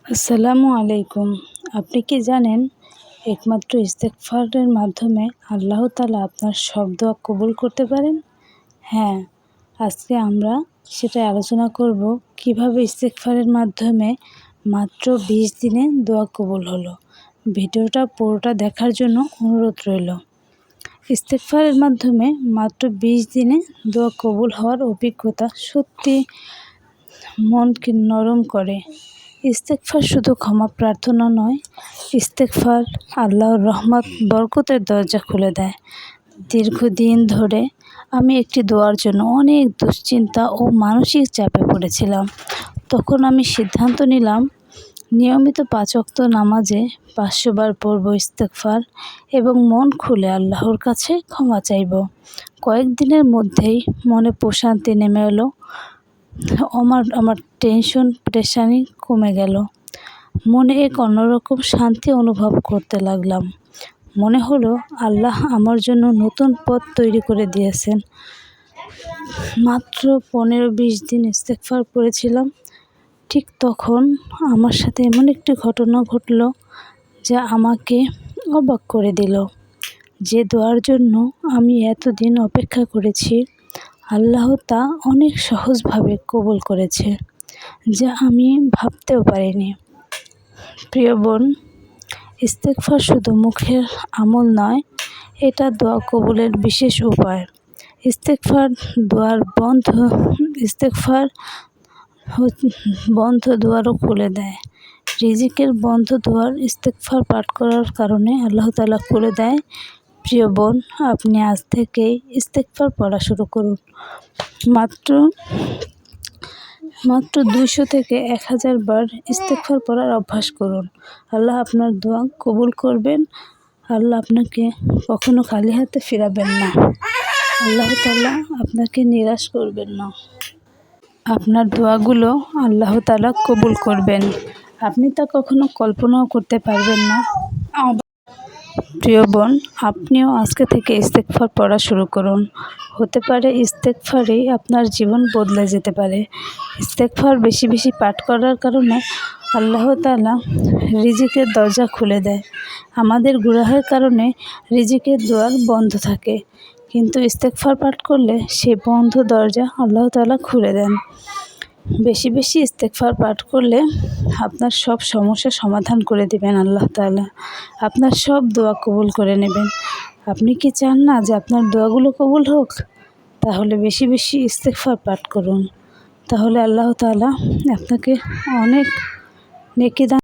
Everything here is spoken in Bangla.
আসসালামু আলাইকুম। আপনি কি জানেন একমাত্র ইস্তেগফারের মাধ্যমে আল্লাহ তাআলা আপনার সব দোয়া কবুল করতে পারেন? হ্যাঁ, আজকে আমরা সেটাই আলোচনা করব কিভাবে ইস্তেগফারের মাধ্যমে মাত্র 20 দিনে দোয়া কবুল হলো। ভিডিওটা পুরোটা দেখার জন্য অনুরোধ রইল। ইস্তেগফারের মাধ্যমে মাত্র 20 দিনে দোয়া কবুল হওয়ার অভিজ্ঞতা সত্যি মনকে নরম করে। ইস্তেগফার শুধু ক্ষমা প্রার্থনা নয়, ইস্তেগফার আল্লাহর রহমত বরকতের দরজা খুলে দেয়। দীর্ঘদিন ধরে আমি একটি দোয়ার জন্য অনেক দুশ্চিন্তা ও মানসিক চাপে পড়েছিলাম। তখন আমি সিদ্ধান্ত নিলাম নিয়মিত 5 ওয়াক্ত নামাজে 500 বার পড়ব ইস্তেগফার এবং মন খুলে আল্লাহর কাছে ক্ষমা চাইব। কয়েকদিনের মধ্যেই মনে প্রশান্তি নেমে এলো। আমার টেনশন পেরেশানি কমে গেল। মনে এক অন্যরকম শান্তি অনুভব করতে লাগলাম। মনে হলো আল্লাহ আমার জন্য নতুন পথ তৈরি করে দিয়েছেন। মাত্র 15-20 দিন ইস্তেগফার পড়েছিলাম। ঠিক তখন আমার সাথে এমন একটি ঘটনা ঘটল যা আমাকে অবাক করে দিল। যে দোয়ার জন্য আমি এতদিন অপেক্ষা করেছি, আল্লাহ তা অনেক সহজভাবে কবুল করেছে, যা আমি ভাবতেও পারিনি। প্রিয় বোন, ইস্তেগফার শুধু মুখের আমল নয়, এটা দোয়া কবুলের বিশেষ উপায়। ইস্তেগফার বন্ধ দুয়ারও খুলে দেয়। রিজিকের বন্ধ দুয়ার ইস্তেগফার পাঠ করার কারণে আল্লাহ তাআলা খুলে দেয়। প্রিয় বোন, আপনি আজ থেকেই ইস্তেগফার পড়া শুরু করুন। মাত্র 200 থেকে 1000 বার ইস্তেগফার পড়ার অভ্যাস করুন। আল্লাহ আপনার দোয়া কবুল করবেন। আল্লাহ আপনাকে কখনো খালি হাতে ফিরাবেন না। আল্লাহ তাআলা আপনাকে নিরাশ করবেন না। আপনার দোয়াগুলো আল্লাহ তাআলা কবুল করবেন। আপনি তা কখনো কল্পনাও করতে পারবেন না। প্রিয় বোন, আপনিও আজকে থেকে ইস্তেগফার পড়া শুরু করুন। হতে পারে ইস্তেগফারেই আপনার জীবন বদলে যেতে পারে। ইস্তেগফার বেশি বেশি পাঠ করার কারণে আল্লাহ তাআলা রিজিকের দরজা খুলে দেয়। আমাদের গুনাহের কারণে রিজিকের দুয়ার বন্ধ থাকে, কিন্তু ইস্তেগফার পাঠ করলে সেই বন্ধ দরজা আল্লাহ তাআলা খুলে দেন। বেশি বেশি ইস্তেগফার পাঠ করলে আপনার সব সমস্যার সমাধান করে দেবেন আল্লাহ তাআলা। আপনার সব দোয়া কবুল করে নেবেন। আপনি কি চান না যে আপনার দোয়াগুলো কবুল হোক? তাহলে বেশি বেশি ইস্তেগফার পাঠ করুন। তাহলে আল্লাহ তাআলা আপনাকে অনেক নেকি দান